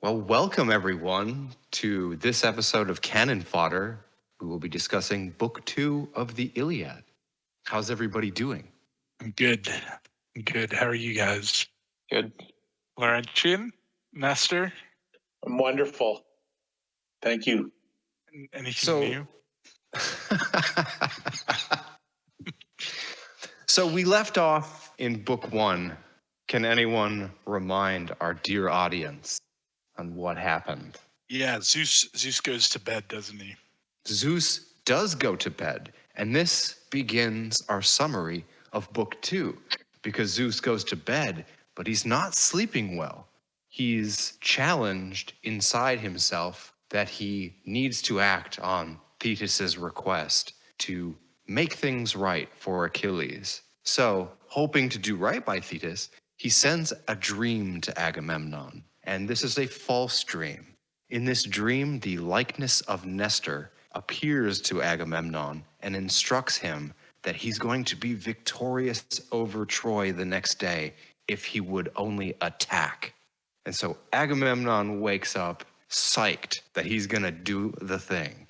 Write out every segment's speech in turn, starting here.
Well, welcome everyone to this episode of Canon Fodder. We will be discussing Book 2 of the Iliad. How's everybody doing? I'm good. How are you guys? Good. Laurentian? Nestor? I'm wonderful. Thank you. Anything new? So we left off in Book 1. Can anyone remind our dear audience on what happened? Yeah, Zeus goes to bed, doesn't he? Zeus does go to bed, and this begins our summary of Book 2, because Zeus goes to bed, but he's not sleeping well. He's challenged inside himself that he needs to act on Thetis's request to make things right for Achilles. So, hoping to do right by Thetis, he sends a dream to Agamemnon, and this is a false dream. In this dream, the likeness of Nestor appears to Agamemnon and instructs him that he's going to be victorious over Troy the next day if he would only attack. And so Agamemnon wakes up psyched that he's going to do the thing.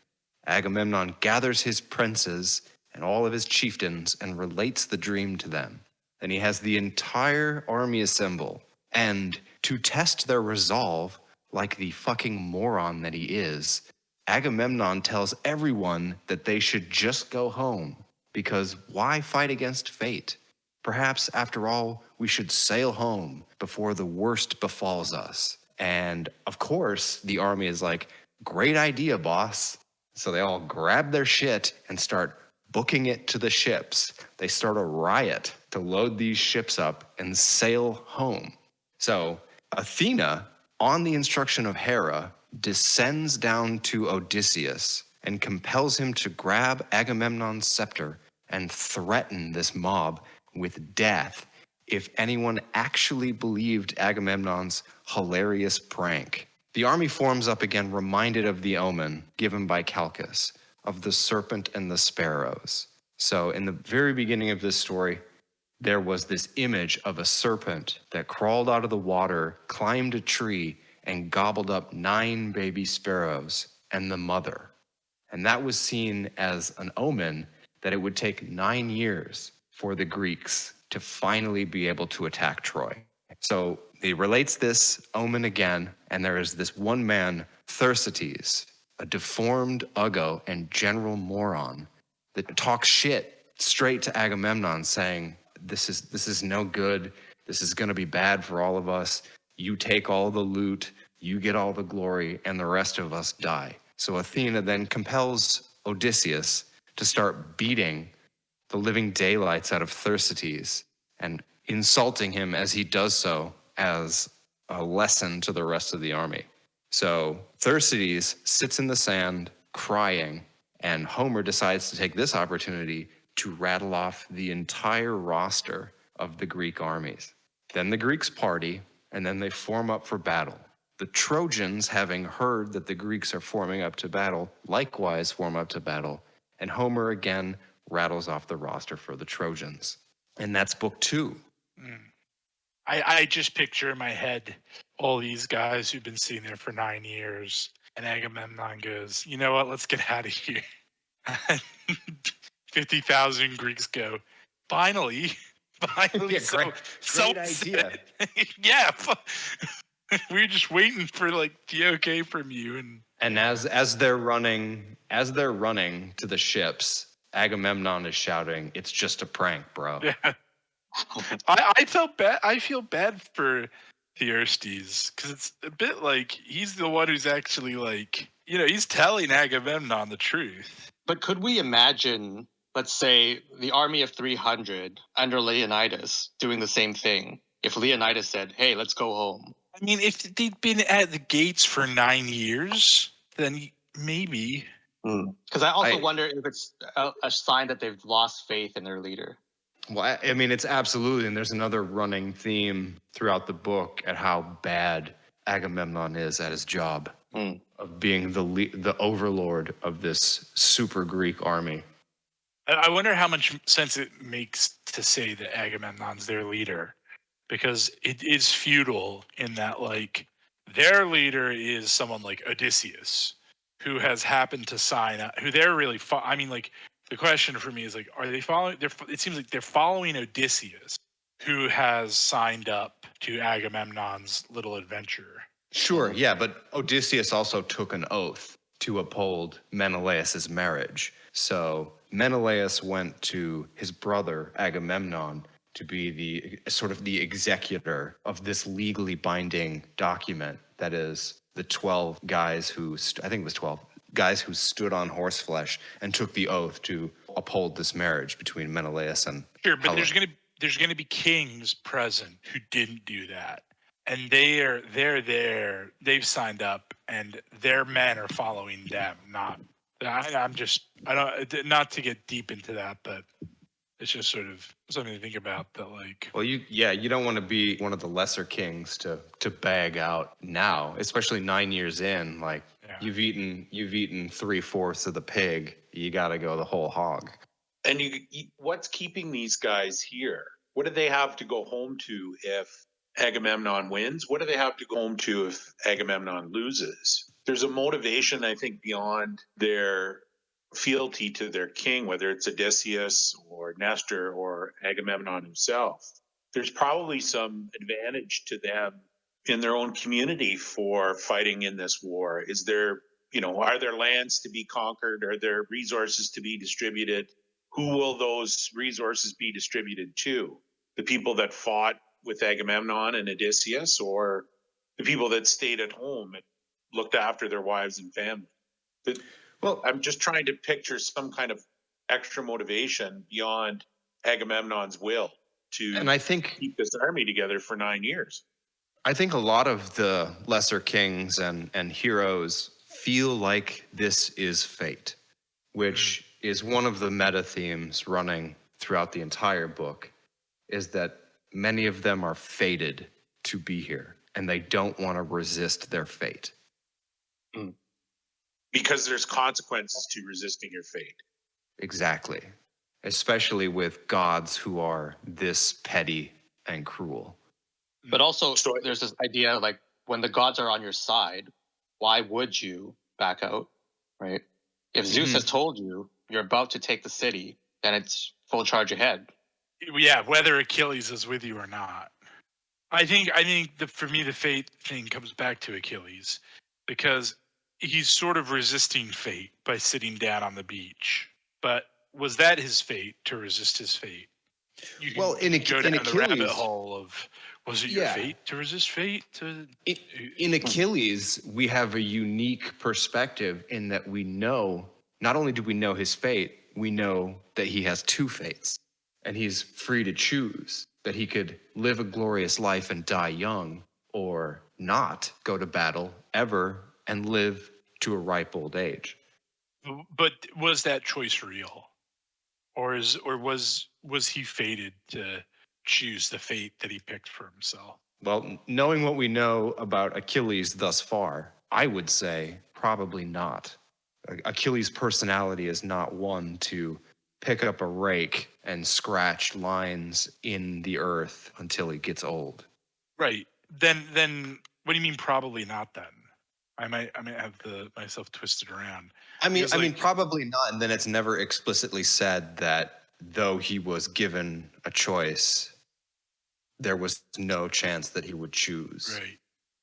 Agamemnon gathers his princes and all of his chieftains and relates the dream to them. Then he has the entire army assemble, and to test their resolve, like the fucking moron that he is, Agamemnon tells everyone that they should just go home, because why fight against fate? Perhaps, after all, we should sail home before the worst befalls us. And, of course, the army is like, great idea, boss. So they all grab their shit and start booking it to the ships. They start a riot to load these ships up and sail home. So Athena, on the instruction of Hera, descends down to Odysseus and compels him to grab Agamemnon's scepter and threaten this mob with death if anyone actually believed Agamemnon's hilarious prank. The army forms up again, reminded of the omen given by Calchas of the serpent and the sparrows. So in the very beginning of this story, there was this image of a serpent that crawled out of the water, climbed a tree, and gobbled up 9 baby sparrows and the mother. And that was seen as an omen that it would take 9 years for the Greeks to finally be able to attack Troy. So he relates this omen again, and there is this one man, Thersites, a deformed uggo and general moron, that talks shit straight to Agamemnon, saying, this is no good. This is going to be bad for all of us. You take all the loot, you get all the glory, and the rest of us die. So Athena then compels Odysseus to start beating the living daylights out of Thersites and insulting him as he does so as a lesson to the rest of the army. So Thersites sits in the sand crying, and Homer decides to take this opportunity to rattle off the entire roster of the Greek armies. Then the Greeks party, and then they form up for battle. The Trojans, having heard that the Greeks are forming up to battle, likewise form up to battle, and Homer again rattles off the roster for the Trojans. And that's Book 2. I just picture in my head all these guys who've been sitting there for 9 years, and Agamemnon goes, you know what, let's get out of here. 50,000 Greeks go, finally. Yeah, great idea. Yeah, we were just waiting for like the okay from you. And as they're running to the ships, Agamemnon is shouting, "It's just a prank, bro." Yeah. I felt bad. I feel bad for Thersites because it's a bit like he's the one who's actually like, he's telling Agamemnon the truth. But could we imagine, let's say, the army of 300 under Leonidas doing the same thing? If Leonidas said, hey, let's go home. I mean, if they'd been at the gates for 9 years, then maybe. Because I also wonder if it's a sign that they've lost faith in their leader. Well, I mean, it's absolutely, and there's another running theme throughout the book at how bad Agamemnon is at his job of being the overlord of this super Greek army. I wonder how much sense it makes to say that Agamemnon's their leader, because it is feudal in that, like, their leader is someone like Odysseus, who has happened to sign up. Who they're really. I mean, like the question for me is like, are they following? It seems like they're following Odysseus, who has signed up to Agamemnon's little adventure. Sure, yeah, but Odysseus also took an oath to uphold Menelaus's marriage. So Menelaus went to his brother Agamemnon to be the executor of this legally binding document that is the 12 guys who I think it was 12 guys who stood on horseflesh and took the oath to uphold this marriage between Menelaus and Sure, but Helen. there's gonna be kings present who didn't do that, and they're there. They've signed up, and their men are following them. I'm just I don't not to get deep into that, but it's just sort of something to think about. That like, Well, you don't want to be one of the lesser kings to bag out now, especially 9 years in. Like yeah. you've eaten 3/4 of the pig, you got to go the whole hog. And what's keeping these guys here? What do they have to go home to if Agamemnon wins? What do they have to go home to if Agamemnon loses? There's a motivation, I think, beyond their fealty to their king, whether it's Odysseus or Nestor or Agamemnon himself. There's probably some advantage to them in their own community for fighting in this war. Is there, are there lands to be conquered? Are there resources to be distributed? Who will those resources be distributed to? The people that fought with Agamemnon and Odysseus, or the people that stayed at home and looked after their wives and family? Well, I'm just trying to picture some kind of extra motivation beyond Agamemnon's will to keep this army together for 9 years. I think a lot of the lesser kings and heroes feel like this is fate, which is one of the meta themes running throughout the entire book, is that many of them are fated to be here and they don't want to resist their fate. Because there's consequences to resisting your fate. Exactly. Especially with gods who are this petty and cruel. But also, there's this idea like when the gods are on your side, why would you back out, right? If Zeus has told you you're about to take the city, then it's full charge ahead. Yeah, whether Achilles is with you or not. I think for me the fate thing comes back to Achilles, because he's sort of resisting fate by sitting down on the beach. But was that his fate, to resist his fate? Well, in Achilles, the rabbit hole of, was it your fate to resist fate? In Achilles, we have a unique perspective in that we know, not only do we know his fate, we know that he has two fates, and he's free to choose, that he could live a glorious life and die young, or not go to battle ever and live to a ripe old age. But was that choice real? Or was he fated to choose the fate that he picked for himself? Well, knowing what we know about Achilles thus far, I would say probably not. Achilles' personality is not one to pick up a rake and scratch lines in the earth until he gets old. Right. Then what do you mean probably not then? I might have myself twisted around. I mean probably not, and then it's never explicitly said that though he was given a choice, there was no chance that he would choose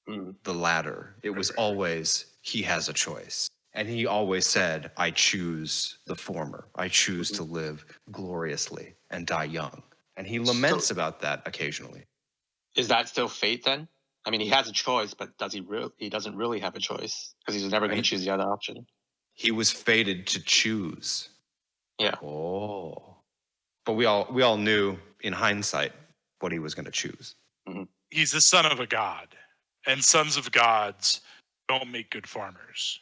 the latter. It was always he has a choice. And he always said, I choose the former. I choose to live gloriously and die young. And he laments about that occasionally. Is that still fate then? I mean, he has a choice, but does he really? He doesn't really have a choice because he's never going to choose the other option. He was fated to choose. Yeah. Oh. But we all knew in hindsight what he was going to choose. Mm-hmm. He's the son of a god, and sons of gods don't make good farmers.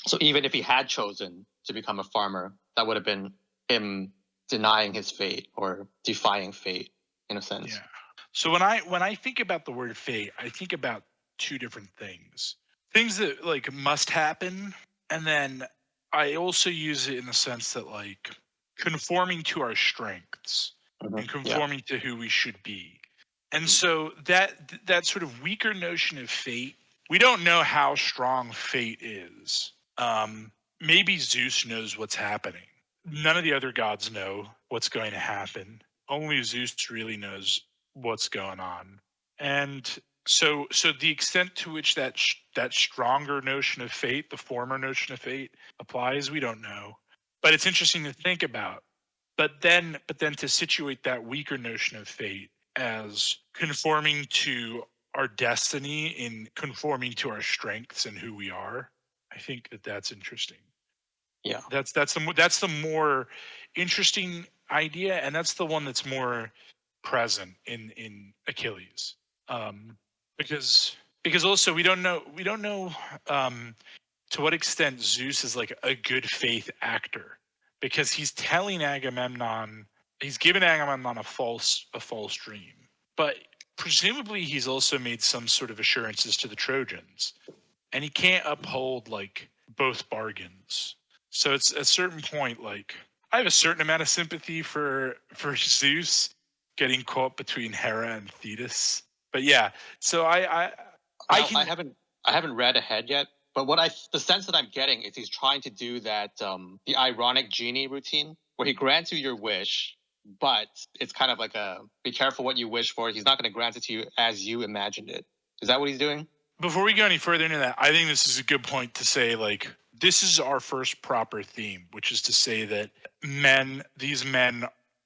So even if he had chosen to become a farmer, that would have been him denying his fate or defying fate in a sense. Yeah. So when I think about the word fate, I think about two different things. Things that like must happen, and then I also use it in the sense that like conforming to our strengths and conforming to who we should be. And so that sort of weaker notion of fate we don't know how strong fate is. Maybe Zeus knows what's happening. None of the other gods know what's going to happen. Only Zeus really knows what's going on. And so the extent to which that stronger notion of fate, the former notion of fate, applies, we don't know. But it's interesting to think about. But then to situate that weaker notion of fate as conforming to our destiny in conforming to our strengths and who we are, I think that's interesting. Yeah. That's the more interesting idea, and that's the one that's more present in Achilles. Because also we don't know to what extent Zeus is like a good faith actor, because he's telling Agamemnon, he's given Agamemnon a false dream, but presumably he's also made some sort of assurances to the Trojans, and he can't uphold like both bargains. So it's at a certain point, like, I have a certain amount of sympathy for Zeus getting caught between Hera and Thetis. But yeah, so I haven't read ahead yet, but the sense that I'm getting is he's trying to do that the ironic genie routine where he grants you your wish, but it's kind of like a be careful what you wish for. He's not going to grant it to you as you imagined it. Is that what he's doing? Before we go any further into that, I think this is a good point to say, like, this is our first proper theme, which is to say that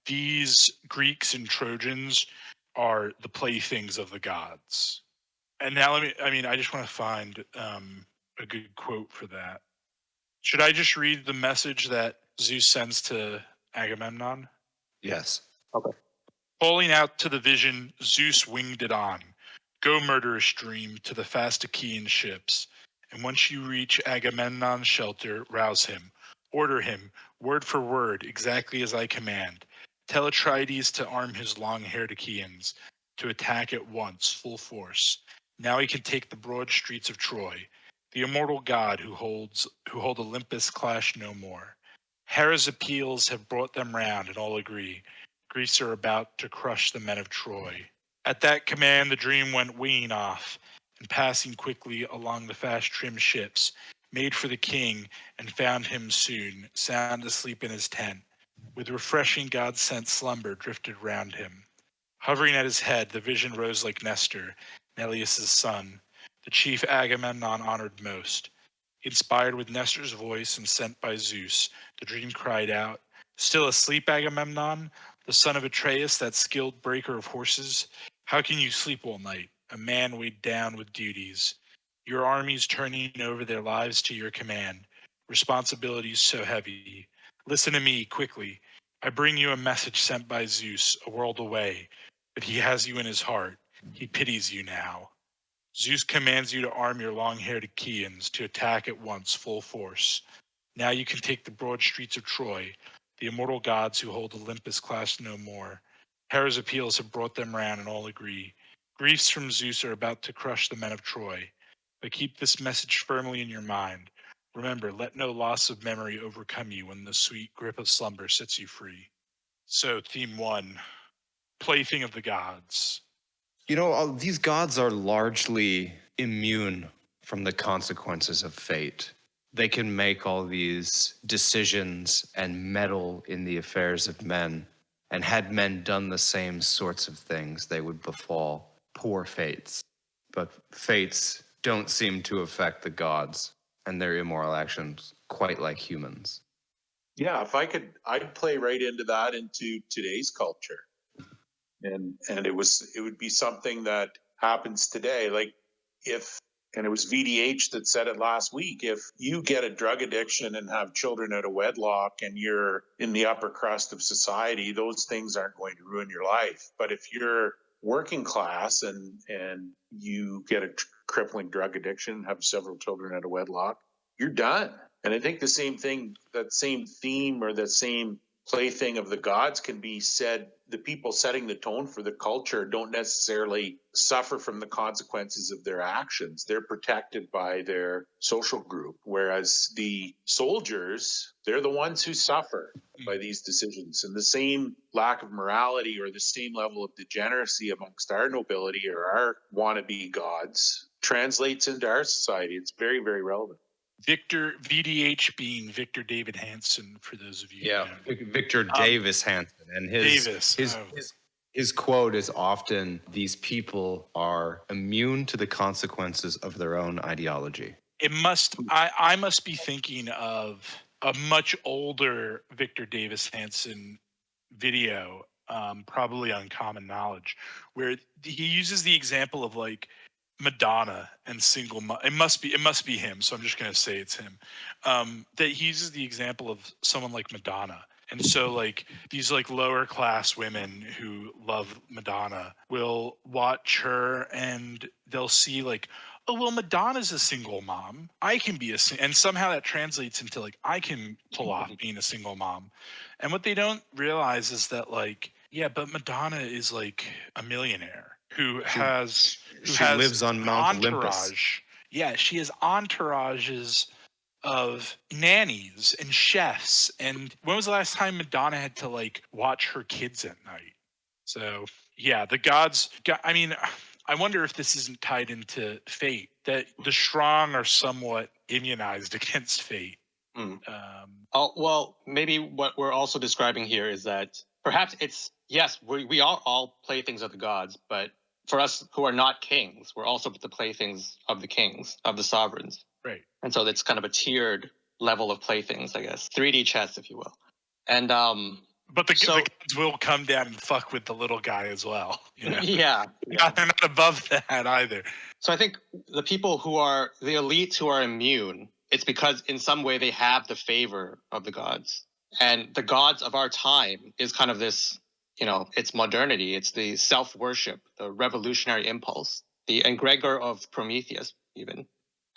these Greeks and Trojans are the playthings of the gods. And now I just want to find a good quote for that. Should I just read the message that Zeus sends to Agamemnon? Yes. Okay. Calling out to the vision, Zeus winged it on. Go, murderous dream, to the fast Achaean ships, and once you reach Agamemnon's shelter, rouse him. Order him, word for word, exactly as I command. Tell Atrides to arm his long-haired Achaeans, to attack at once, full force. Now he can take the broad streets of Troy. The immortal god who hold Olympus clash no more. Hera's appeals have brought them round, and all agree. Greece are about to crush the men of Troy. At that command, the dream went winging off, and passing quickly along the fast-trimmed ships, made for the king, and found him soon, sound asleep in his tent. With refreshing God-sent slumber drifted round him. Hovering at his head, the vision rose like Nestor, Neleus' son, the chief Agamemnon honored most. Inspired with Nestor's voice and sent by Zeus, the dream cried out, "Still asleep, Agamemnon, the son of Atreus, that skilled breaker of horses? How can you sleep all night, a man weighed down with duties? Your armies turning over their lives to your command, responsibilities so heavy. Listen to me, quickly. I bring you a message sent by Zeus, a world away, but he has you in his heart. He pities you now. Zeus commands you to arm your long-haired Achaeans to attack at once, full force. Now you can take the broad streets of Troy. The immortal gods who hold Olympus clash no more. Hera's appeals have brought them round, and all agree. Griefs from Zeus are about to crush the men of Troy. But keep this message firmly in your mind. Remember, let no loss of memory overcome you when the sweet grip of slumber sets you free." So, theme 1, plaything of the gods. You know, these gods are largely immune from the consequences of fate. They can make all these decisions and meddle in the affairs of men. And had men done the same sorts of things, they would befall poor fates. But fates don't seem to affect the gods and their immoral actions quite like humans. Yeah, if I could, I'd play right into that into today's culture. And it would be something that happens today. Like and it was VDH that said it last week, if you get a drug addiction and have children out of wedlock and you're in the upper crust of society, those things aren't going to ruin your life. But if you're working class and you get a crippling drug addiction, have several children out of wedlock, you're done. And I think the same thing, that same theme or that same plaything of the gods can be said. The people setting the tone for the culture don't necessarily suffer from the consequences of their actions. They're protected by their social group, whereas the soldiers, they're the ones who suffer by these decisions. And the same lack of morality or the same level of degeneracy amongst our nobility or our wannabe gods translates into our society. It's very, very relevant. Victor VDH being Victor David Hansen, for those of you. Yeah, who don't. Victor Davis Hansen, and Davis. his quote is often, "These people are immune to the consequences of their own ideology." It must. I must be thinking of a much older Victor Davis Hansen video, probably on Common Knowledge, where he uses the example of like Madonna and single. It must be him. So I'm just gonna say it's him. That he uses the example of someone like Madonna. And so, like, these like lower class women who love Madonna will watch her, and they'll see like, oh well, Madonna's a single mom. I can be and somehow that translates into like I can pull off being a single mom. And what they don't realize is that like, yeah, but Madonna is like a millionaire who has lives on Mount Olympus. Yeah, she has entourages of nannies and chefs. And when was the last time Madonna had to like watch her kids at night? So yeah, the gods. I mean, I wonder if this isn't tied into fate, that the strong are somewhat immunized against fate. Well, maybe what we're also describing here is that perhaps it's, yes, we are all playthings of the gods, but for us who are not kings, we're also the playthings of the kings, of the sovereigns. Right. And so it's kind of a tiered level of playthings, I guess. 3D chess, if you will. And but the gods will come down and fuck with the little guy as well. You know? Yeah. They're not above that either. So I think the people who are the elites who are immune, it's because in some way they have the favor of the gods. And the gods of our time is kind of this, you know, it's modernity. It's the self-worship, the revolutionary impulse, the egregor of Prometheus even.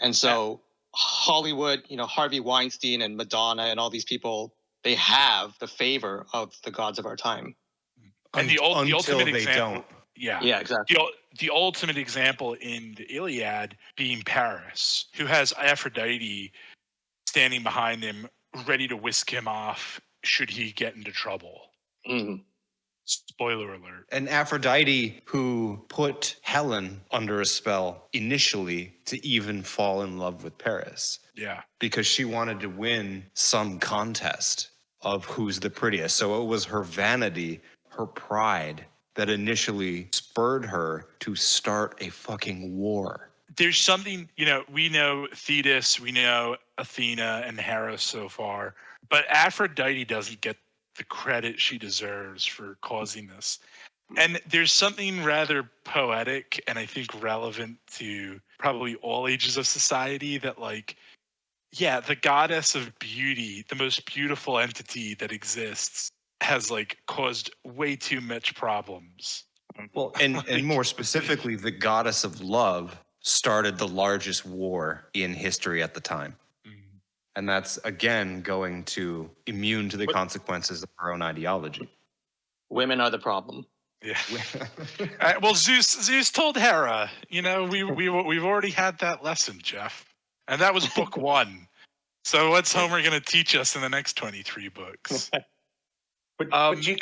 And so Hollywood, you know, Harvey Weinstein and Madonna and all these people, they have the favor of the gods of our time. And the ultimate example, don't. Yeah, exactly. The ultimate example in the Iliad being Paris, who has Aphrodite standing behind him, ready to whisk him off should he get into trouble. Mm-hmm. Spoiler alert. And Aphrodite, who put Helen under a spell initially to even fall in love with Paris. Yeah. Because she wanted to win some contest of who's the prettiest. So it was her vanity, her pride, that initially spurred her to start a fucking war. There's something, you know, we know Thetis, we know Athena and Hera so far, but Aphrodite doesn't get the credit she deserves for causing this. And there's something rather poetic and I think relevant to probably all ages of society that, like, yeah, the goddess of beauty, the most beautiful entity that exists, has like caused way too much problems. Well, and more specifically, the goddess of love started the largest war in history at the time. And that's, again, going to immune to the consequences of her own ideology. Women are the problem. Yeah. Well, Zeus told Hera, you know, we've already had that lesson, Jeff. And that was book 1. So what's Homer going to teach us in the next 23 books? But you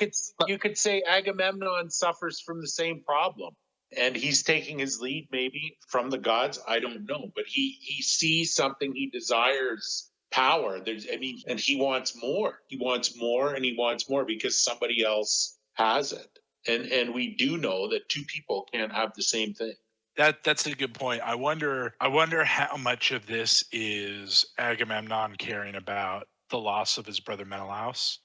could say Agamemnon suffers from the same problem. And he's taking his lead maybe from the gods. I don't know. But he sees something, he desires power. And he wants more. He wants more and he wants more because somebody else has it. And we do know that two people can't have the same thing. That's a good point. I wonder how much of this is Agamemnon caring about the loss of his brother Menelaus,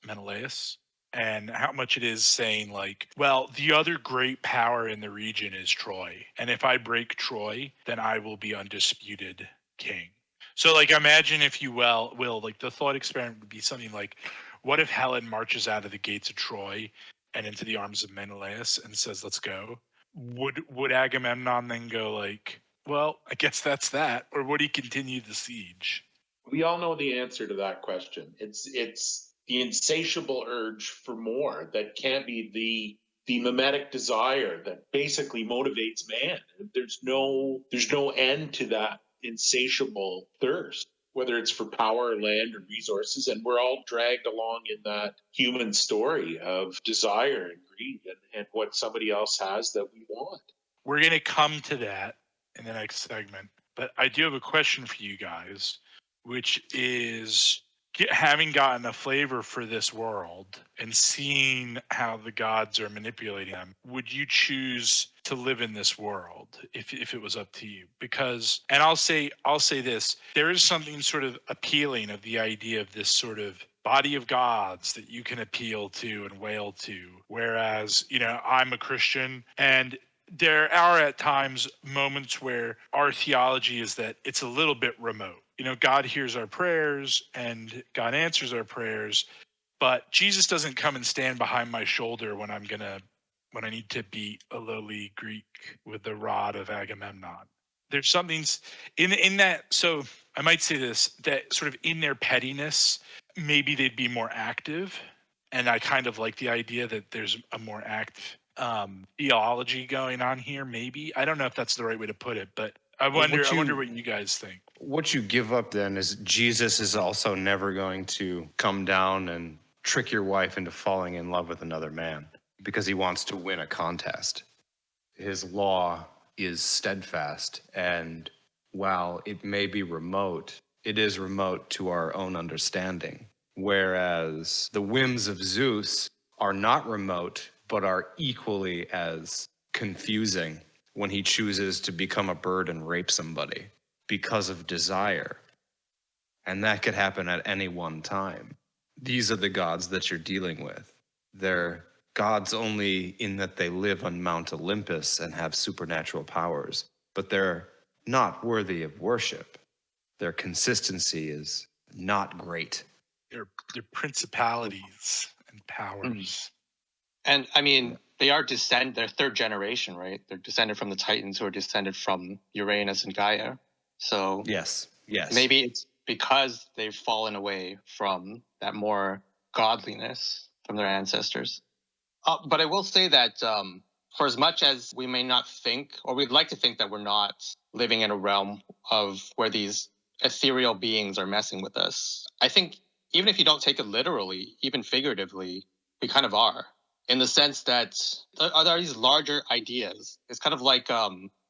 and how much it is saying like, well, the other great power in the region is Troy, and if I break Troy, then I will be undisputed king. So like, imagine, if you will, like the thought experiment would be something like, what if Helen marches out of the gates of Troy and into the arms of Menelaus and says, let's go? Would Agamemnon then go like, well, I guess that's that, or would he continue the siege? We all know the answer to that question. It's the insatiable urge for more that can't be the mimetic desire that basically motivates man. There's no end to that insatiable thirst, whether it's for power, land, or resources. And we're all dragged along in that human story of desire and greed and what somebody else has that we want. We're going to come to that in the next segment. But I do have a question for you guys, which is having gotten a flavor for this world and seeing how the gods are manipulating them, would you choose to live in this world if it was up to you? Because, and I'll say this, there is something sort of appealing of the idea of this sort of body of gods that you can appeal to and wail to. Whereas, I'm a Christian, and there are at times moments where our theology is that it's a little bit remote. God hears our prayers and God answers our prayers, but Jesus doesn't come and stand behind my shoulder when I need to beat a lowly Greek with the rod of Agamemnon. There's something in that. So I might say this, that sort of in their pettiness, maybe they'd be more active. And I kind of like the idea that there's a more active theology going on here. Maybe, I don't know if that's the right way to put it, but I wonder what you guys think. What you give up then is Jesus is also never going to come down and trick your wife into falling in love with another man because he wants to win a contest. His law is steadfast, and while it may be remote, it is remote to our own understanding. Whereas the whims of Zeus are not remote, but are equally as confusing when he chooses to become a bird and rape somebody because of desire. And that could happen at any one time. These are the gods that you're dealing with. They're gods only in that they live on Mount Olympus and have supernatural powers, but they're not worthy of worship. Their consistency is not great. They're principalities and powers. And I mean, they're third generation, right? They're descended from the Titans, who are descended from Uranus and Gaia. So yes. Maybe it's because they've fallen away from that more godliness from their ancestors. But I will say that for as much as we may not think, or we'd like to think that we're not living in a realm of where these ethereal beings are messing with us, I think even if you don't take it literally, even figuratively, we kind of are. In the sense that there are these larger ideas. It's kind of like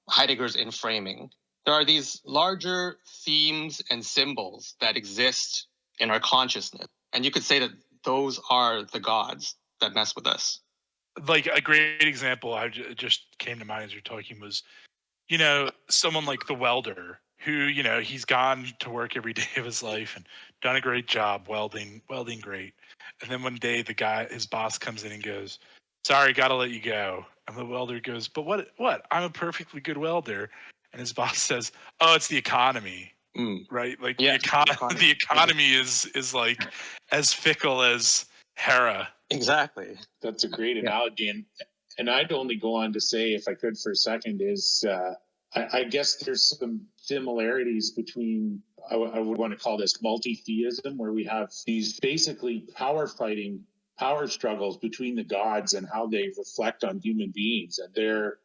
Heidegger's in framing. There are these larger themes and symbols that exist in our consciousness. And you could say that those are the gods that mess with us. Like a great example just came to mind as you're talking was, someone like the welder who, he's gone to work every day of his life and done a great job welding great. And then one day his boss comes in and goes, "Sorry, got to let you go." And the welder goes, "But what? I'm a perfectly good welder." And his boss says, "Oh, it's the economy." Right? Like the economy is like as fickle as Hera. Exactly. That's a great analogy. And I'd only go on to say, if I could for a second, is I guess there's some similarities between, I would want to call this multi-theism, where we have these basically power struggles between the gods and how they reflect on human beings. And they're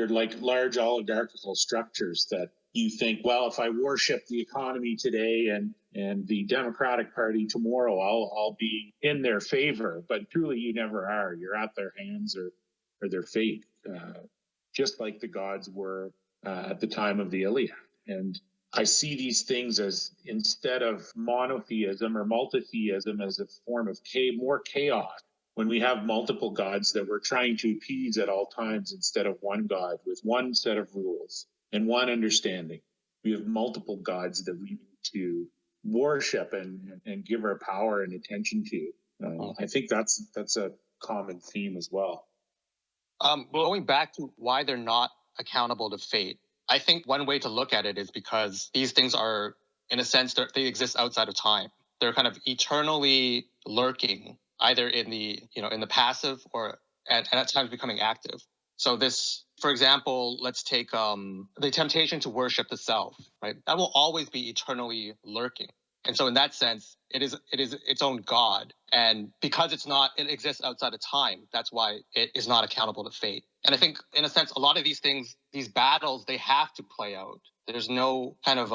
like large oligarchical structures that you think, well, if I worship the economy today and the Democratic Party tomorrow, I'll be in their favor. But truly, you never are. You're at their hands or their fate, just like the gods were at the time of the Iliad. And I see these things as, instead of monotheism or multitheism, as a form of more chaos. When we have multiple gods that we're trying to appease at all times instead of one God with one set of rules and one understanding, we have multiple gods that we need to worship and give our power and attention to. I think that's a common theme as well. Going back to why they're not accountable to fate, I think one way to look at it is because these things are, in a sense, they exist outside of time. They're kind of eternally lurking, either in the passive or and at times becoming active. So this, for example, let's take the temptation to worship the self, right? That will always be eternally lurking. And so in that sense, it is its own God. And because it exists outside of time, that's why it is not accountable to fate. And I think, in a sense, a lot of these things, these battles, they have to play out. There's no kind of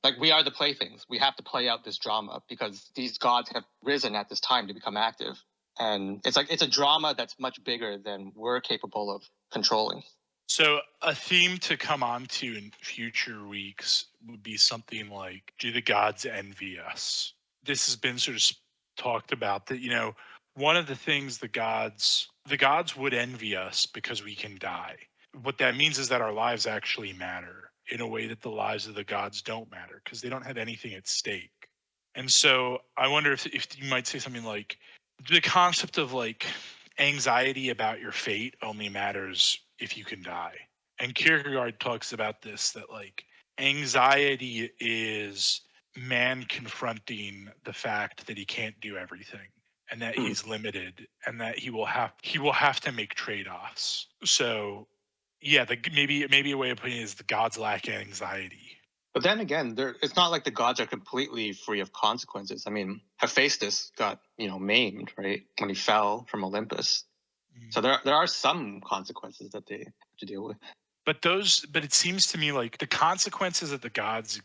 like, we are the playthings. We have to play out this drama because these gods have risen at this time to become active. And it's a drama that's much bigger than we're capable of controlling. So a theme to come on to in future weeks would be something like, do the gods envy us? This has been sort of talked about that, one of the things the gods would envy us because we can die. What that means is that our lives actually matter in a way that the lives of the gods don't matter because they don't have anything at stake. And so I wonder if you might say something like the concept of like anxiety about your fate only matters if you can die. And Kierkegaard talks about this, that like anxiety is man confronting the fact that he can't do everything and that he's limited and that he will have to make trade-offs. So yeah, maybe a way of putting it is the gods lack anxiety. But then again, it's not like the gods are completely free of consequences. I mean, Hephaestus got, maimed, right, when he fell from Olympus. So there are some consequences that they have to deal with. But it seems to me like the consequences that the gods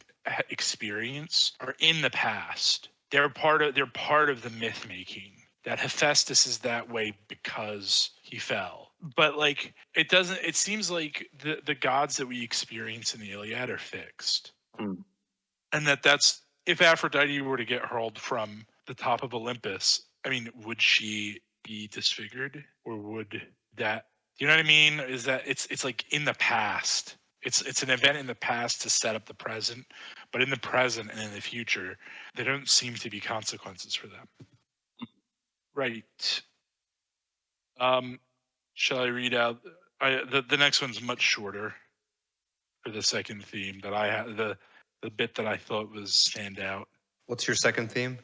experience are in the past. They're part of the myth making. That Hephaestus is that way because he fell. But like it seems like the gods that we experience in the Iliad are fixed. And that's if Aphrodite were to get hurled from the top of Olympus, I mean, would she be disfigured, or would that? You know what I mean? Is that it's like in the past. It's an event in the past to set up the present, but in the present and in the future, there don't seem to be consequences for them. Right. Shall I read out? The next one's much shorter for the second theme that I had. The bit that I thought was stand out. What's your second theme?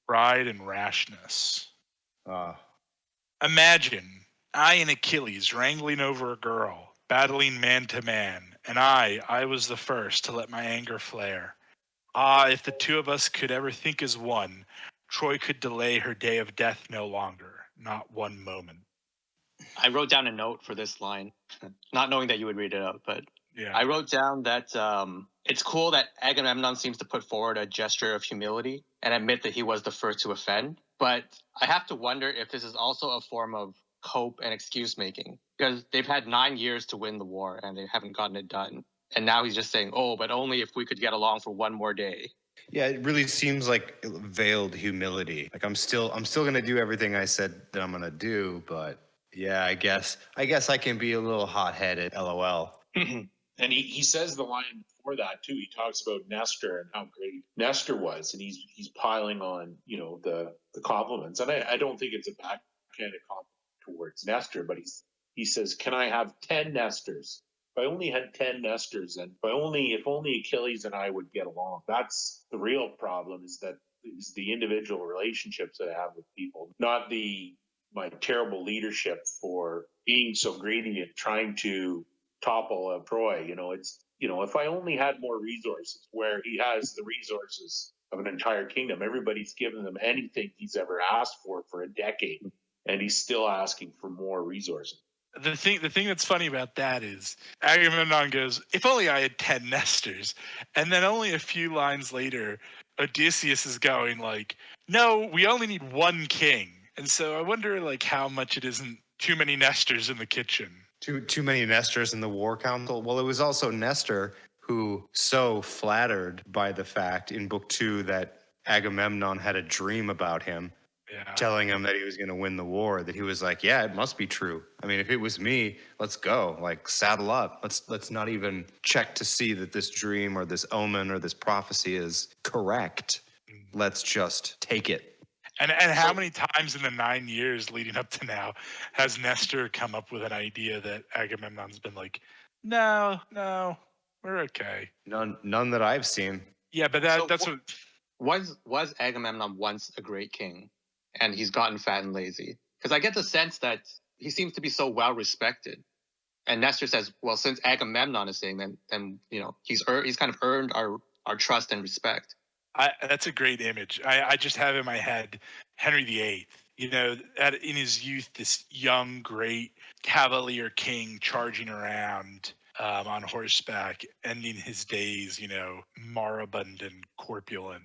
Pride and rashness. Imagine I and Achilles wrangling over a girl, battling man to man, and I was the first to let my anger flare. Ah, if the two of us could ever think as one, Troy could delay her day of death no longer, not one moment. I wrote down a note for this line, not knowing that you would read it out, but yeah. I wrote down that it's cool that Agamemnon seems to put forward a gesture of humility and admit that he was the first to offend. But I have to wonder if this is also a form of cope and excuse making, because they've had 9 years to win the war and they haven't gotten it done. And now he's just saying, oh, but only if we could get along for one more day. Yeah, it really seems like veiled humility. Like I'm still going to do everything I said that I'm going to do, but yeah, I guess I can be a little hot-headed, LOL. And he says the line before that too. He talks about Nestor and how great Nestor was, and he's piling on, the compliments. And I don't think it's a backhanded compliment towards Nestor, but he says, "Can I have 10 Nestors? If I only had 10 Nestors, and if only Achilles and I would get along." That's the real problem, is the individual relationships that I have with people, not my terrible leadership for being so greedy and trying to topple Troy. If I only had more resources, where he has the resources of an entire kingdom. Everybody's given them anything he's ever asked for a decade, and he's still asking for more resources. The thing that's funny about that is Agamemnon goes, "If only I had 10 Nestors," and then only a few lines later, Odysseus is going like, "No, we only need one king." And so I wonder like how much it isn't too many Nestors in the kitchen. Too many Nestors in the war council. Well, it was also Nestor who so flattered by the fact in book 2 that Agamemnon had a dream about him, telling him that he was going to win the war, that he was like, yeah, it must be true. I mean, if it was me, let's go, like saddle up. Let's not even check to see that this dream or this omen or this prophecy is correct. Let's just take it. And how many times in the 9 years leading up to now has Nestor come up with an idea that Agamemnon's been like, no, we're okay. None that I've seen. Yeah, but that's what was Agamemnon once a great king, and he's gotten fat and lazy? Because I get the sense that he seems to be so well respected. And Nestor says, well, since Agamemnon is saying that, then he's kind of earned our trust and respect. That's a great image. I just have in my head Henry VIII. In his youth, this young, great cavalier king charging around on horseback, ending his days, moribund and corpulent.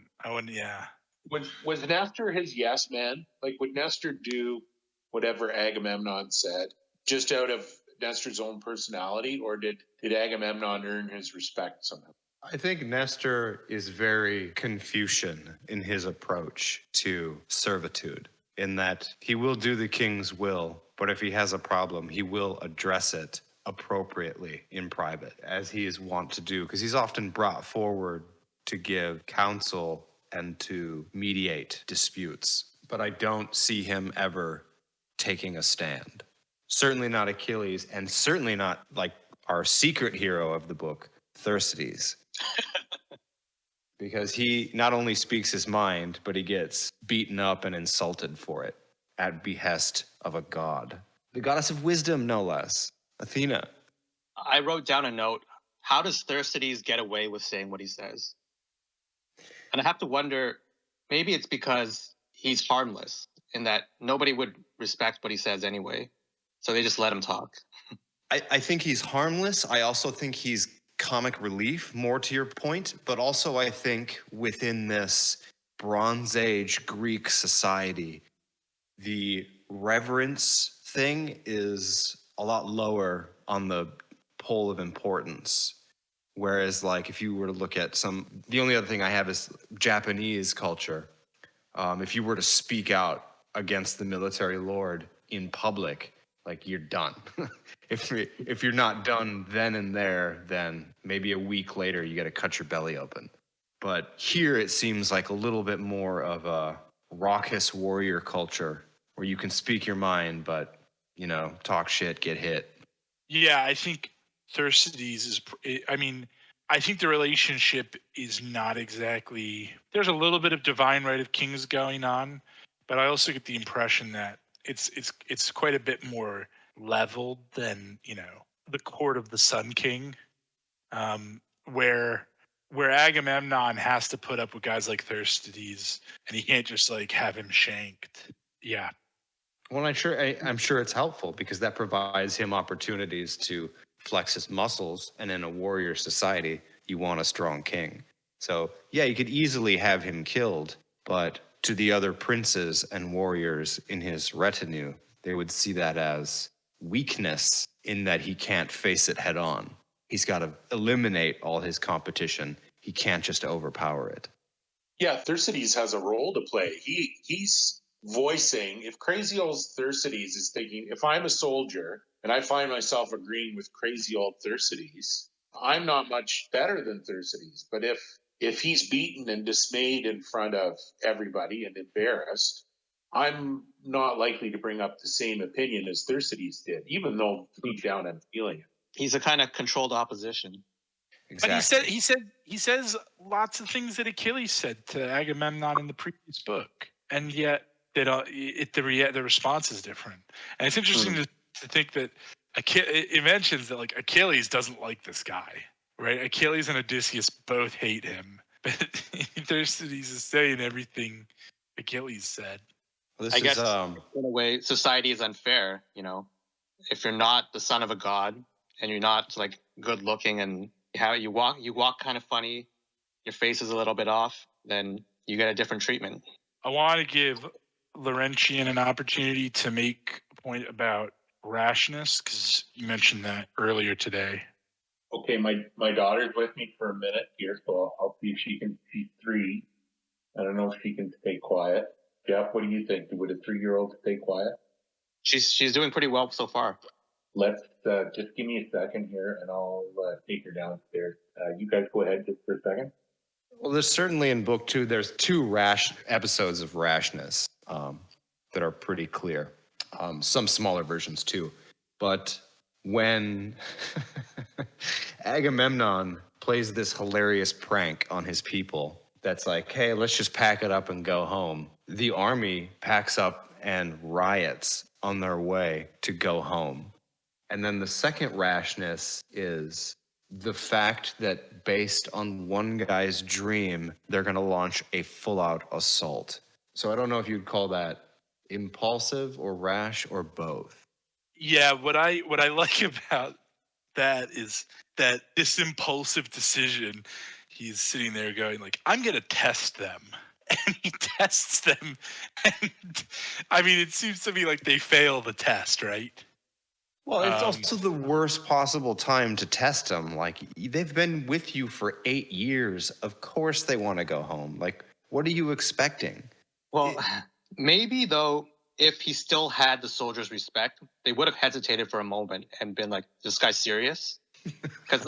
Was Nestor his yes man? Like, would Nestor do whatever Agamemnon said just out of Nestor's own personality, or did Agamemnon earn his respect somehow? I think Nestor is very Confucian in his approach to servitude, in that he will do the king's will, but if he has a problem, he will address it appropriately in private, as he is wont to do, because he's often brought forward to give counsel and to mediate disputes. But I don't see him ever taking a stand. Certainly not Achilles, and certainly not like our secret hero of the book, Thersites. Because he not only speaks his mind, but he gets beaten up and insulted for it at behest of a god. The goddess of wisdom, no less, Athena. I wrote down a note. How does Thersites get away with saying what he says? And I have to wonder, maybe it's because he's harmless in that nobody would respect what he says anyway. So they just let him talk. I think he's harmless. I also think he's comic relief, more to your point. But also I think within this Bronze Age Greek society, the reverence thing is a lot lower on the pole of importance. Whereas, like, if you were to look at the only other thing I have is Japanese culture. If you were to speak out against the military lord in public, like, you're done. If you're not done then and there, then maybe a week later you got to cut your belly open. But here it seems like a little bit more of a raucous warrior culture where you can speak your mind, but, talk shit, get hit. Yeah, I think Thersites is. I think the relationship is not exactly. There's a little bit of divine right of kings going on, but I also get the impression that it's quite a bit more leveled than the court of the Sun King, where Agamemnon has to put up with guys like Thersites, and he can't just like have him shanked. Yeah. Well, I'm sure it's helpful because that provides him opportunities to flex his muscles, and in a warrior society, you want a strong king. So, yeah, you could easily have him killed, but to the other princes and warriors in his retinue, they would see that as weakness in that he can't face it head on. He's got to eliminate all his competition. He can't just overpower it. Yeah, Thersites has a role to play. He's voicing, if crazy old Thersites is thinking, if I'm a soldier and I find myself agreeing with crazy old Thersites, I'm not much better than Thersites. But if he's beaten and dismayed in front of everybody and embarrassed, I'm not likely to bring up the same opinion as Thersites did, even though deep down I'm feeling it. He's a kind of controlled opposition. Exactly. But he says lots of things that Achilles said to Agamemnon in the previous book, and yet the response is different. And it's interesting to think that it mentions that like Achilles doesn't like this guy, right? Achilles and Odysseus both hate him, but Thersites is saying everything Achilles said. I guess in a way, society is unfair. If you're not the son of a god and you're not like good looking and how you walk kind of funny, your face is a little bit off, then you get a different treatment. I want to give Laurentian an opportunity to make a point about rashness, because you mentioned that earlier today. Okay, my daughter's with me for a minute here, so I'll see if she's 3. I don't know if she can stay quiet. Jeff, what do you think? Would a 3-year-old stay quiet? She's doing pretty well so far. Let's just give me a second here, and I'll take her downstairs. You guys go ahead just for a second. Well, there's certainly in book 2, there's 2 episodes of rashness that are pretty clear. Some smaller versions too. But when Agamemnon plays this hilarious prank on his people, that's like, hey, let's just pack it up and go home. The army packs up and riots on their way to go home. And then the second rashness is the fact that based on one guy's dream, they're going to launch a full-out assault. So I don't know if you'd call that impulsive or rash or both. Yeah, what I like about that is that this impulsive decision, he's sitting there going like, I'm going to test them. And he tests them. And I mean, it seems to me like they fail the test, right? Well, it's also the worst possible time to test them. Like, they've been with you for 8 years. Of course they want to go home. Like, what are you expecting? Well, maybe though, if he still had the soldiers' respect, they would have hesitated for a moment and been like, "This guy's serious," because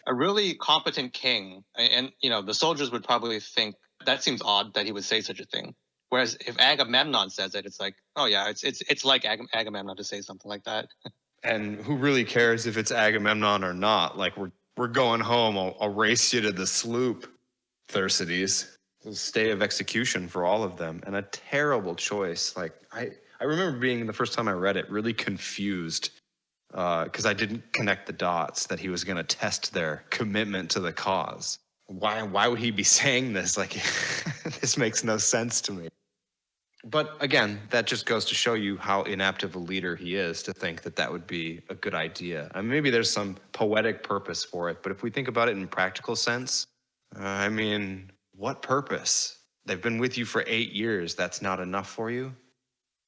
a really competent king, and the soldiers would probably think that seems odd that he would say such a thing. Whereas if Agamemnon says it, it's like, oh yeah, it's like Agamemnon to say something like that. And who really cares if it's Agamemnon or not? Like, we're going home. I'll race you to the sloop, Thersites. A stay of execution for all of them, and a terrible choice. Like, I remember being, the first time I read it, really confused because I didn't connect the dots that he was going to test their commitment to the cause. Why would he be saying this? Like, this makes no sense to me. But again, that just goes to show you how inept of a leader he is to think that that would be a good idea. I mean, maybe there's some poetic purpose for it, but if we think about it in practical sense, what purpose? They've been with you for 8 years. That's not enough for you?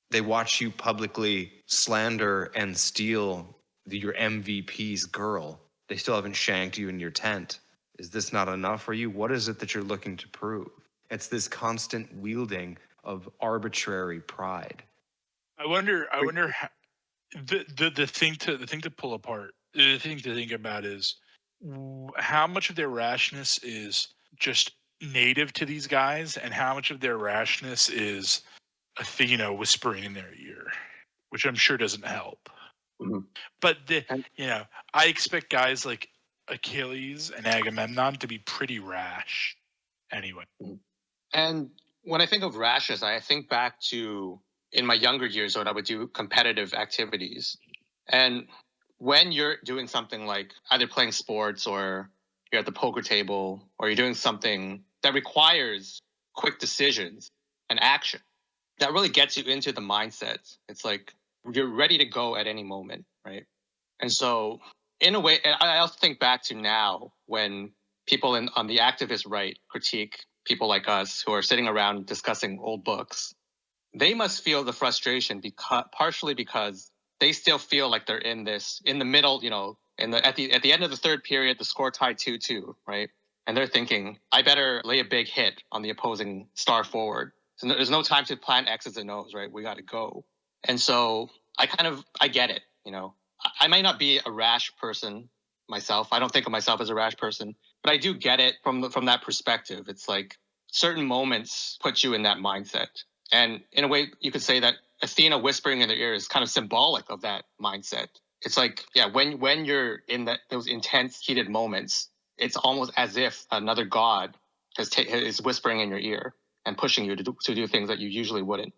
They watch you publicly slander and steal your MVP's girl. They still haven't shanked you in your tent. Is this not enough for you? What is it that you're looking to prove? It's this constant wielding of arbitrary pride. I wonder how, the thing to pull apart, the thing to think about is how much of their rashness is just native to these guys, and how much of their rashness is Athena whispering in their ear, which I'm sure doesn't help. Mm-hmm. But I expect guys like Achilles and Agamemnon to be pretty rash anyway. And when I think of rashness, I think back to in my younger years when I would do competitive activities. And when you're doing something like either playing sports or you're at the poker table or you're doing something that requires quick decisions and action, that really gets you into the mindset. It's like you're ready to go at any moment, right? And so in a way, I also think back to now when people on the activist right critique people like us who are sitting around discussing old books. They must feel the frustration partially because they still feel like they're in the middle, at the end of the third period, the score tied 2-2, right? And they're thinking, I better lay a big hit on the opposing star forward. So there's no time to plan X's and O's, right? We got to go. And so I get it, I might not be a rash person myself. I don't think of myself as a rash person, but I do get it from that perspective. It's like certain moments put you in that mindset. And in a way, you could say that Athena whispering in their ear is kind of symbolic of that mindset. It's like, yeah, when you're in those intense, heated moments, it's almost as if another god is whispering in your ear and pushing you to do things that you usually wouldn't.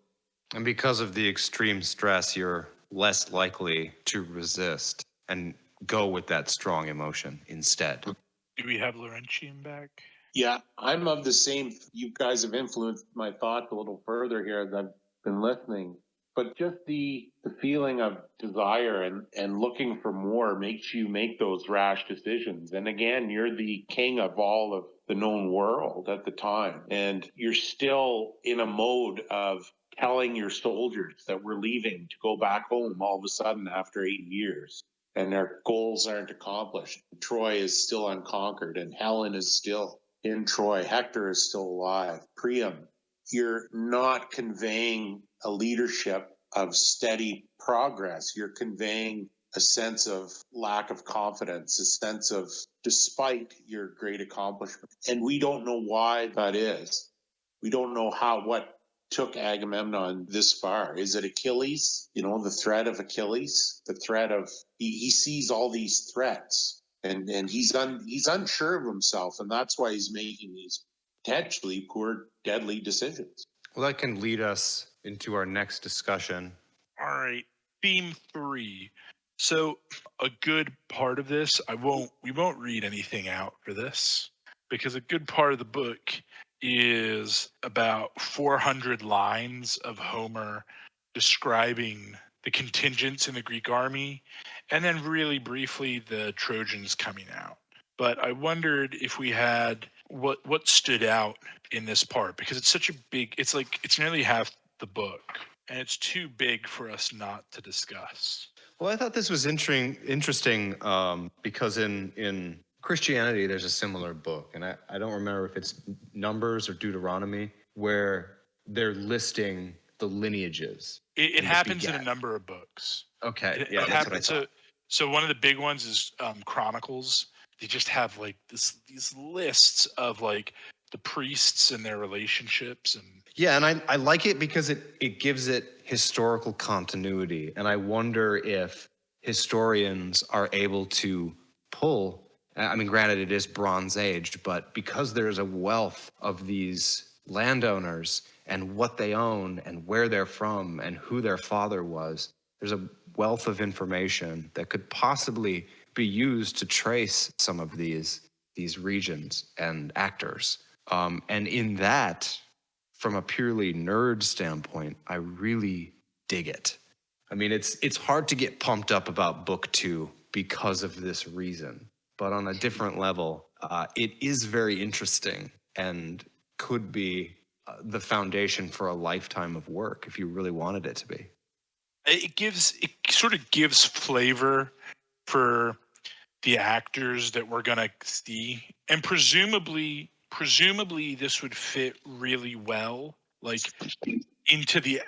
And because of the extreme stress, you're less likely to resist and go with that strong emotion instead. Do we have Laurentian back? Yeah, I'm of the same. You guys have influenced my thoughts a little further here as I've been listening. But just the feeling of desire and looking for more makes you make those rash decisions. And again, you're the king of all of the known world at the time. And you're still in a mode of telling your soldiers that we're leaving to go back home all of a sudden after 8 years. And their goals aren't accomplished. Troy is still unconquered, and Helen is still in Troy. Hector is still alive. Priam. You're not conveying a leadership of steady progress. You're conveying a sense of lack of confidence, a sense of despite your great accomplishment. And we don't know why that is. We don't know what took Agamemnon this far. Is it Achilles? The threat of Achilles? The threat of he sees all these threats and he's unsure of himself, and that's why he's making these potentially poor, deadly decisions. Well, that can lead us into our next discussion. All right, theme 3. So a good part of this, we won't read anything out for this, because a good part of the book is about 400 lines of Homer describing the contingents in the Greek army, and then really briefly the Trojans coming out. But I wondered if we had what stood out in this part, because it's such a big, it's nearly half the book, and it's too big for us not to discuss. Well, I thought this was interesting because in Christianity, there's a similar book, and I don't remember if it's Numbers or Deuteronomy, where they're listing the lineages. It and the happens in a beget. number of books. Okay, It yeah, that's what I happens. thought. So one of the big ones is Chronicles. They just have like these lists of like the priests and their relationships and Yeah, and I like it because it gives it historical continuity. And I wonder if historians are able to pull, I mean, granted, it is Bronze Age, but because there's a wealth of these landowners and what they own and where they're from and who their father was, there's a wealth of information that could possibly be used to trace some of these regions and actors. And in that, from a purely nerd standpoint, I really dig it. I mean, it's hard to get pumped up about book 2 because of this reason, but on a different level, it is very interesting and could be the foundation for a lifetime of work if you really wanted it to be. it sort of gives flavor for the actors that we're gonna see, and presumably this would fit really well, like into the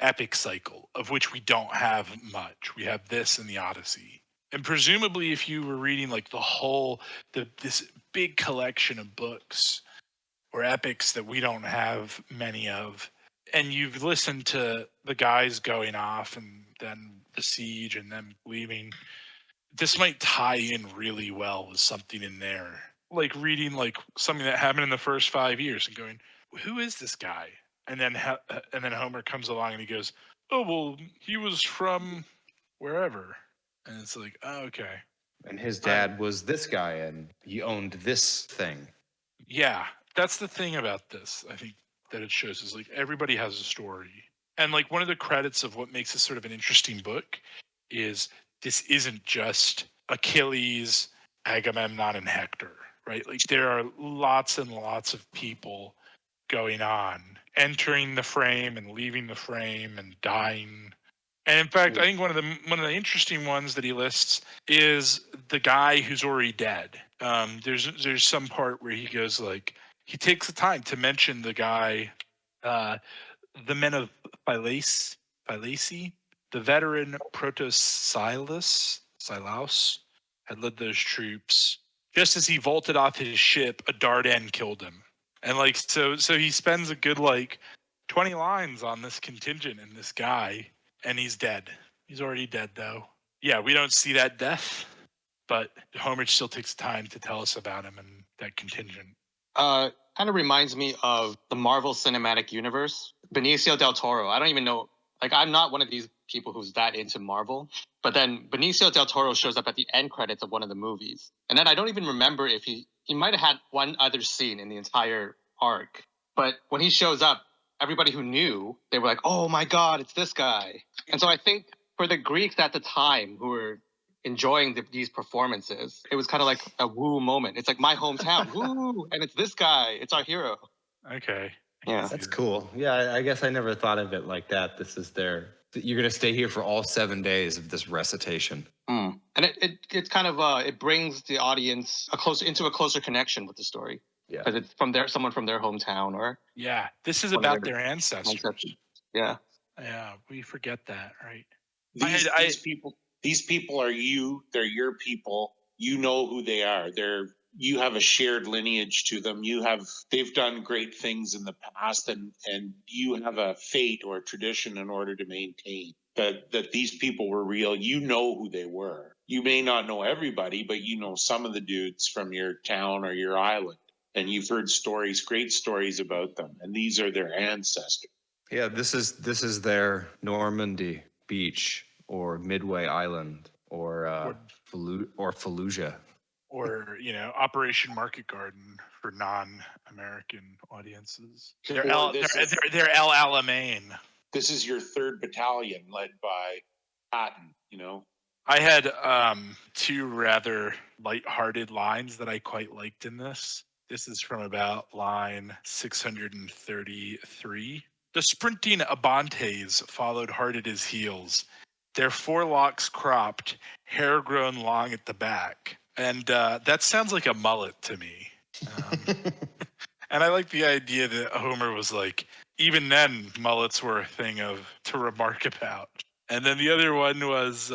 epic cycle, of which we don't have much. We have this and the Odyssey, and presumably if you were reading like this big collection of books or epics that we don't have many of, and you've listened to the guys going off and then the siege and them leaving, this might tie in really well with something in there. Like reading like something that happened in the first 5 years and going, who is this guy? And then Homer comes along and he goes, oh, well, he was from wherever. And it's like, oh, okay. And his dad was this guy and he owned this thing. Yeah, that's the thing about this, I think, that it shows is like everybody has a story. And like one of the credits of what makes this sort of an interesting book is this isn't just Achilles, Agamemnon, and Hector, right? Like there are lots and lots of people going on, entering the frame and leaving the frame and dying. And in fact, I think one of the interesting ones that he lists is the guy who's already dead. There's some part where he goes like he takes the time to mention the guy, the men of Phylace, the veteran Silaus had led those troops. Just as he vaulted off his ship, a dart end killed him. And like so he spends a good like 20 lines on this contingent and this guy, and he's dead. He's already dead though. Yeah, we don't see that death, but Homer still takes time to tell us about him and that contingent. Kind of reminds me of the Marvel Cinematic Universe. Benicio del Toro. I don't even know. Like, I'm not one of these people who's that into Marvel. But then Benicio del Toro shows up at the end credits of one of the movies. And then I don't even remember if he might have had one other scene in the entire arc. But when he shows up, everybody who knew, they were like, oh my God, it's this guy. And so I think for the Greeks at the time who were enjoying these performances, it was kind of like a woo moment. It's like my hometown, woo, and it's this guy, it's our hero. Okay. Yeah, That's cool. Yeah, I guess I never thought of it like that. This is you're going to stay here for all 7 days of this recitation. And it's kind of it brings the audience into a closer connection with the story. Yeah, because it's from someone from their hometown, or this is about their ancestors. Yeah, we forget that, right? These people are you. They're your people. You know who they are. You have a shared lineage to them. They've done great things in the past, and you have a fate or a tradition in order to maintain that these people were real. You know who they were. You may not know everybody, but you know some of the dudes from your town or your island, and you've heard great stories about them, and these are their ancestors. Yeah, this is their Normandy beach or Midway Island or Fallujah. Or, Operation Market Garden for non-American audiences. They're El Alamein. This is your 3rd Battalion led by Patton, I had 2 rather lighthearted lines that I quite liked in this. This is from about line 633. The sprinting Abantes followed hard at his heels, their forelocks cropped, hair grown long at the back. And that sounds like a mullet to me. And I like the idea that Homer was like, even then, mullets were a thing to remark about. And then the other one was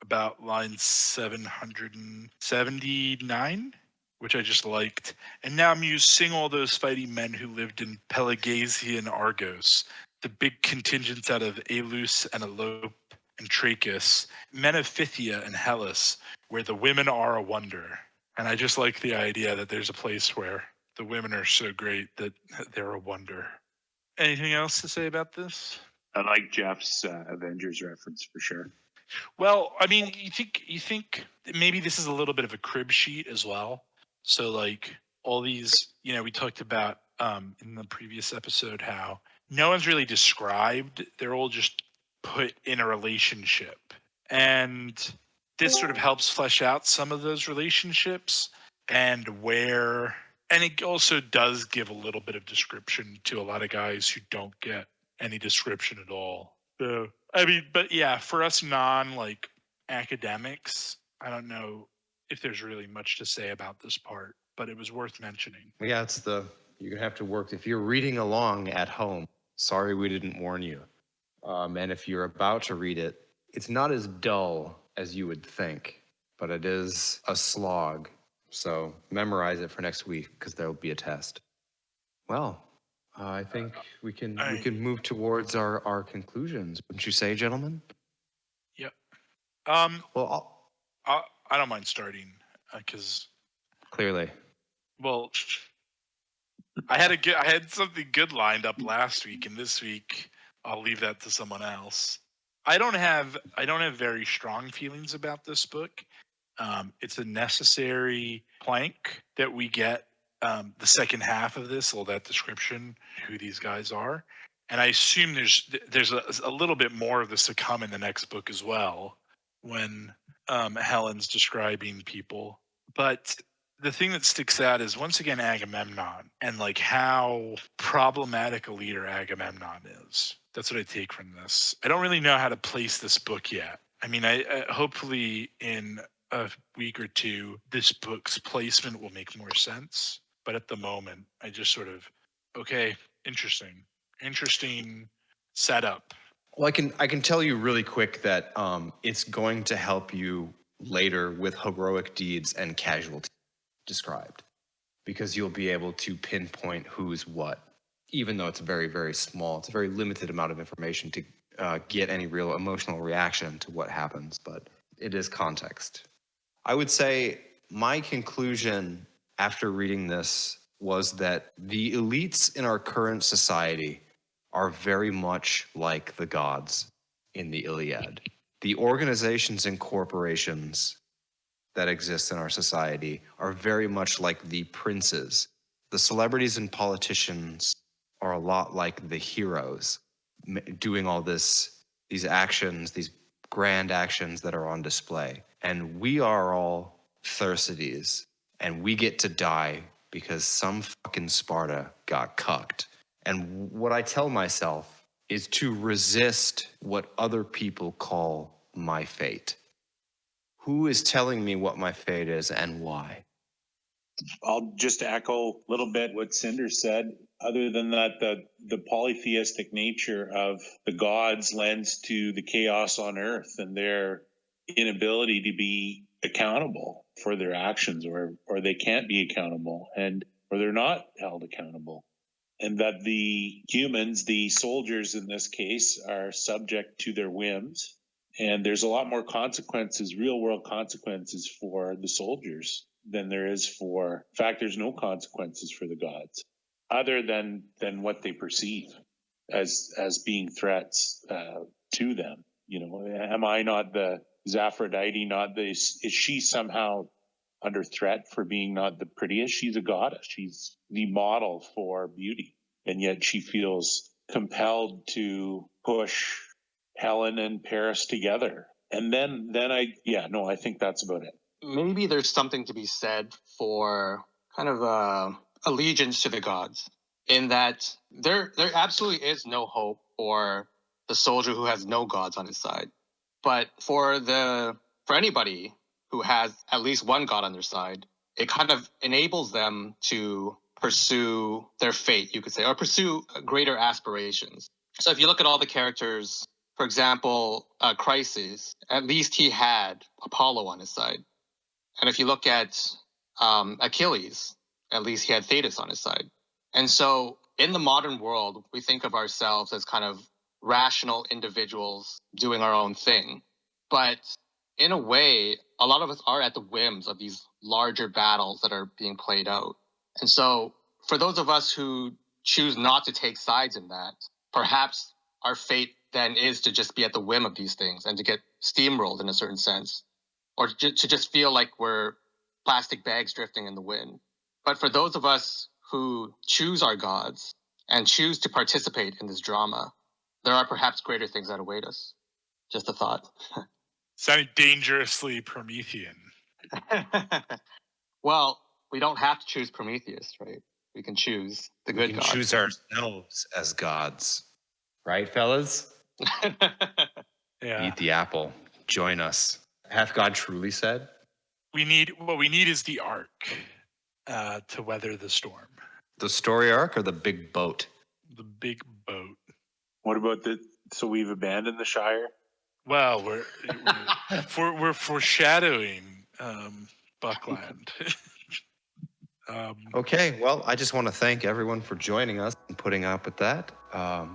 about line 779, which I just liked. And now Muse, sing all those fighting men who lived in Pelagasian Argos, the big contingents out of Alus and Alope and Trachis, men of Phthia and Hellas, where the women are a wonder. And I just like the idea that there's a place where the women are so great that they're a wonder. Anything else to say about this? I like Jeff's Avengers reference for sure. Well, I mean, you think maybe this is a little bit of a crib sheet as well. So like all these, we talked about in the previous episode how no one's really described. They're all just put in a relationship. And this sort of helps flesh out some of those relationships and it also does give a little bit of description to a lot of guys who don't get any description at all. So, I mean, but yeah, for us academics, I don't know if there's really much to say about this part, but it was worth mentioning. Yeah, you're gonna have to work if you're reading along at home. Sorry, we didn't warn you. And if you're about to read it, it's not as dull as you would think, but it is a slog. So memorize it for next week because there will be a test. Well, I think we can move towards our conclusions. Wouldn't you say, gentlemen? Yep. Well, I don't mind starting because clearly. Well, I had something good lined up last week, and this week I'll leave that to someone else. I don't have very strong feelings about this book. It's a necessary plank that we get the second half of this, all that description, who these guys are. And I assume there's a little bit more of this to come in the next book as well when Helen's describing people. But the thing that sticks out is once again Agamemnon and like how problematic a leader Agamemnon is. That's what I take from this. I don't really know how to place this book yet. I mean, I hopefully in a week or two, this book's placement will make more sense. But at the moment, I just sort of, okay, interesting setup. Well, I can tell you really quick that it's going to help you later with heroic deeds and casualties described, because you'll be able to pinpoint who's what, even though it's very, very small. It's a very limited amount of information to get any real emotional reaction to what happens, but it is context. I would say my conclusion after reading this was that the elites in our current society are very much like the gods in the Iliad. The organizations and corporations that exist in our society are very much like the princes. The celebrities and politicians are a lot like the heroes doing all these actions, these grand actions that are on display. And we are all Thersites, and we get to die because some fucking Sparta got cucked. And what I tell myself is to resist what other people call my fate. Who is telling me what my fate is and why? I'll just echo a little bit what Cinder said. Other than that, the polytheistic nature of the gods lends to the chaos on earth and their inability to be accountable for their actions, or they can't be accountable, or they're not held accountable. And that the humans, the soldiers in this case, are subject to their whims. And there's a lot more consequences, real world consequences for the soldiers than there is for, in fact, there's no consequences for the gods other than what they perceive as being threats to them. Am I not is Aphrodite is she somehow under threat for being not the prettiest? She's a goddess. She's the model for beauty. And yet she feels compelled to push Helen and Paris together. And then I think that's about it. Maybe there's something to be said for kind of allegiance to the gods, in that there absolutely is no hope for the soldier who has no gods on his side. But for anybody who has at least one god on their side, it kind of enables them to pursue their fate, you could say, or pursue greater aspirations. So if you look at all the characters, for example, Chryses, at least he had Apollo on his side. And if you look at Achilles, at least he had Thetis on his side. And so in the modern world, we think of ourselves as kind of rational individuals doing our own thing. But in a way, a lot of us are at the whims of these larger battles that are being played out. And so for those of us who choose not to take sides in that, perhaps our fate then is to just be at the whim of these things and to get steamrolled in a certain sense, or to just feel like we're plastic bags drifting in the wind. But for those of us who choose our gods and choose to participate in this drama, there are perhaps greater things that await us. Just a thought. Sounding dangerously Promethean. Well, we don't have to choose Prometheus, right? We can choose the good We can god. choose ourselves as gods. Right, fellas? Yeah. Eat the apple. Join us. Hath God truly said? What we need is the ark to weather the storm. The story arc or the big boat? The big boat. What about so we've abandoned the Shire? Well, we're foreshadowing Buckland. Okay, well, I just want to thank everyone for joining us and putting up with that.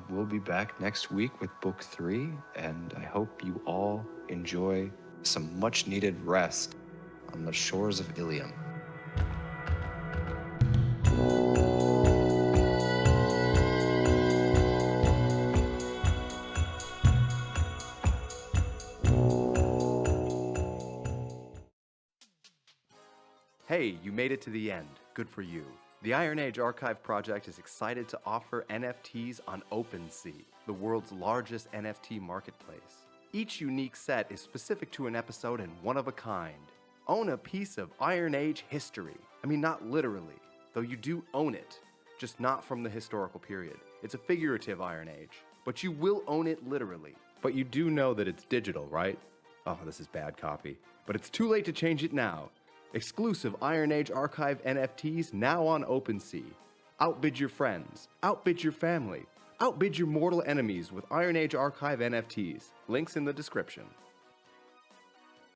We'll be back next week with Book 3, and I hope you all enjoy some much-needed rest on the shores of Ilium. Hey, you made it to the end. Good for you. The Iron Age Archive Project is excited to offer NFTs on OpenSea, the world's largest NFT marketplace. Each unique set is specific to an episode and one of a kind. Own a piece of Iron Age history. I mean, not literally, though you do own it, just not from the historical period. It's a figurative Iron Age, but you will own it literally. But you do know that it's digital, right? Oh, this is bad copy. But it's too late to change it now. Exclusive Iron Age Archive NFTs now on OpenSea. Outbid your friends, outbid your family, outbid your mortal enemies with Iron Age Archive NFTs. Links in the description.